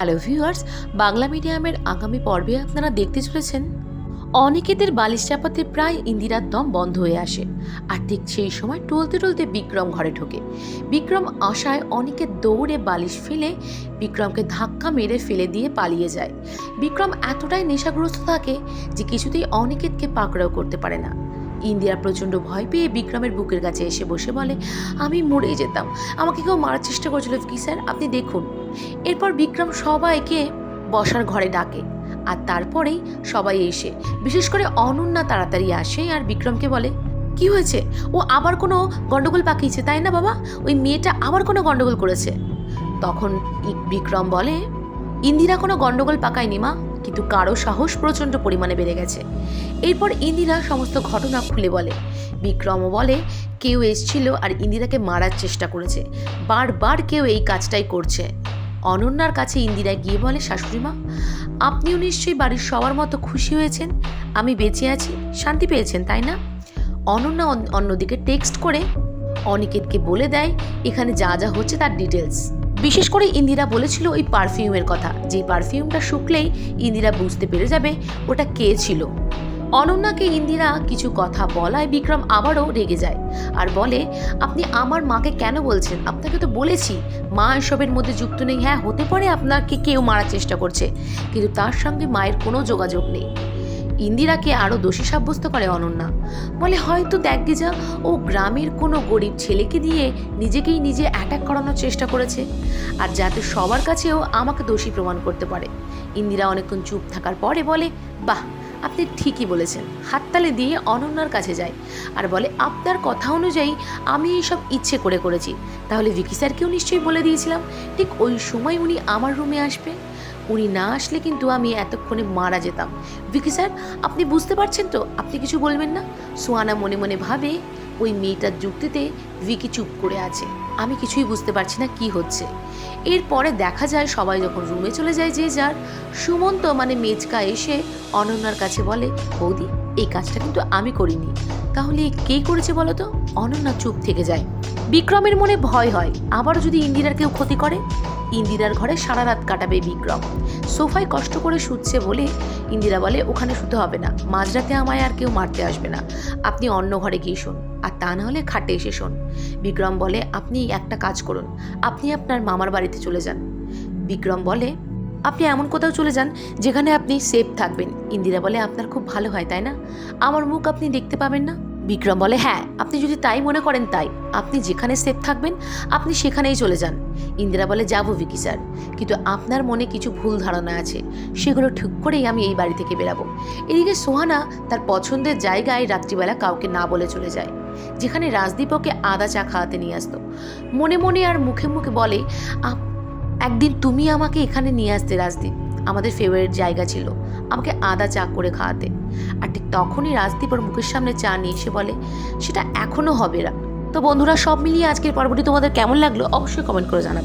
Hello viewers, Bangla মিডিয়ামের আগামী পর্বে আপনারা দেখতে চলেছেন অনিকেতের বালিশ চাপাতে প্রায় ইন্দিরার দম বন্ধ হয়ে আসে। আর ঠিক সেই সময় টলতে টলতে বিক্রম ঘরে ঢোকে। বিক্রম আশায় অনিকেত দৌড়ে বালিশ ফেলে বিক্রমকে ধাক্কা মেরে ফেলে দিয়ে পালিয়ে যায়। বিক্রম এতটাই নেশাগ্রস্ত থাকে যে কিছুতেই অনিকেতকে পাকড়াও করতে পারে না। ইন্দিরা প্রচণ্ড ভয় পেয়ে বিক্রমের বুকের কাছে এসে বসে বলে, আমি মরেই যেতাম, আমাকে কেউ মারার চেষ্টা করছিল কি স্যার, আপনি দেখুন। এরপর বিক্রম সবাইকে বসার ঘরে ডাকে আর তারপরেই সবাই এসে, বিশেষ করে অনন্যা তাড়াতাড়ি আসে আর বিক্রমকে বলে, কি হয়েছে, ও আবার কোনো গন্ডগোল পাকিয়েছে তাই না বাবা, ওই মেয়েটা আবার কোনো গন্ডগোল করেছে। তখন বিক্রম বলে, ইন্দিরা কোনো গন্ডগোল পাকায়নি মা, কিন্তু কারো সাহস প্রচণ্ড পরিমাণে বেড়ে গেছে। এরপর ইন্দিরা সমস্ত ঘটনা খুলে বলে। বিক্রমও বলে, কেউ এসেছিল আর ইন্দিরাকে মারার চেষ্টা করেছে, বারবার কেউ এই কাজটাই করছে। অনন্যার কাছে ইন্দিরা গিয়ে বলে, শাশুড়িমা, আপনিও নিশ্চয়ই বাড়ির সবার মতো খুশি হয়েছেন, আমি বেঁচে আছি, শান্তি পেয়েছেন তাই না? অনন্যা অন্যদিকে টেক্সট করে অনিকেতকে বলে দেয় এখানে যা যা হচ্ছে তার ডিটেলস। বিশেষ করে ইন্দিরা বলেছিল ওই পারফিউমের কথা, যে পারফিউমটা শুকলেই ইন্দিরা বুঝতে পেরে যাবে ওটা কে ছিল। অনন্যাকে ইন্দিরা কিছু কথা বলায় বিক্রম আবারও রেগে যায় আর বলে, আপনি আমার মাকে কেন বলছেন, আপনাকে তো বলেছি মা এসবের মধ্যে যুক্ত নেই। হ্যাঁ, হতে পারে আপনাকে কেউ মারার চেষ্টা করছে, কিন্তু তার সঙ্গে মায়ের কোনো যোগাযোগ নেই। ইন্দিরাকে আরও দোষী সাব্যস্ত করে অনন্যা, বলে হয়তো দেখগে যা, ও গ্রামের কোনো গরিব ছেলেকে দিয়ে নিজেকেই নিজে অ্যাটাক করানোর চেষ্টা করেছে, আর যাতে সবার কাছেও আমাকে দোষী প্রমাণ করতে পারে। ইন্দিরা অনেকক্ষণ চুপ থাকার পরে বলে, বাহ, আপনি ঠিকই বলেছেন। হাততালি দিয়ে অনন্যার কাছে যায় আর বলে, আপনার কথা অনুযায়ী আমি এইসব ইচ্ছে করে করেছি, তাহলে ভিকি স্যারকেও নিশ্চয়ই বলে দিয়েছিলাম ঠিক ওই সময় উনি আমার রুমে আসবে, উনি না আসলে কিন্তু আমি এতক্ষণে মারা যেতাম। ভিকি স্যার, আপনি বুঝতে পারছেন তো, আপনি কিছু বলবেন না? সুহানা মনে মনে ভাবে, ওই মেয়েটার যুক্তিতে ভিকি চুপ করে আছে, আমি কিছুই বুঝতে পারছি না কি হচ্ছে। এরপরে দেখা যায় সবাই যখন রুমে চলে যায় যে যার, সুমন্ত মানে মেচকা এসে অনন্যার কাছে বলে, বৌদি, এই কাজটা কিন্তু আমি করিনি, তাহলে কে করেছে বলো তো? অনন্যা চুপ থেকে যায়। বিক্রমের মনে ভয় হয় আবারও যদি ইন্দিরার কেউ ক্ষতি করে। ইন্দিরার ঘরে সারা রাত কাটাবে বিক্রম। সোফায় কষ্ট করে শুচ্ছে বলে ইন্দিরা বলে, ওখানে শুতে হবে না, মাঝরাতে আমায় আর কেউ মারতে আসবে না, আপনি অন্য ঘরে গিয়ে শোন, আর তা না হলে খাটে এসে শোন। বিক্রম বলে, আপনি একটা কাজ করুন, আপনি আপনার মামার বাড়িতে চলে যান। বিক্রম বলে, আপনি এমন কোথাও চলে যান যেখানে আপনি সেফ থাকবেন। ইন্দিরা বলে, আপনার খুব ভালো হয় তাই না, আমার মুখ আপনি দেখতে পাবেন না। বিক্রম বলে, হ্যাঁ, আপনি যদি তাই মনে করেন তাই, আপনি যেখানে সেফ থাকবেন আপনি সেখানেই চলে যান। ইন্দিরা বলে, যাবো ভিকি স্যার, কিন্তু আপনার মনে কিছু ভুল ধারণা আছে, সেগুলো ঠিক করেই আমি এই বাড়ি থেকে বেরাবো। এদিকে সোহানা তার পছন্দের জায়গায় রাত্রিবেলা কাউকে না বলে চলে যায়, যেখানে রাজদীপ ওকে আদা চা খাওয়াতে নিয়ে আসতো। মনে মনে আর মুখে মুখে বলে, একদিন তুমি আমাকে এখানে নিয়ে আসতে রাজদীপ, আমাদের ফেভারিট জায়গা ছিল, আমাকে আদা চা করে খাওয়াতে। আর ঠিক তখনই রাজদীপ ওর মুখের সামনে চা নিয়ে এসে বলে, সেটা এখনও হবে না। তো বন্ধুরা, সব মিলিয়ে আজকের পর্বটি তোমাদের কেমন লাগলো অবশ্যই কমেন্ট করে জানাবে।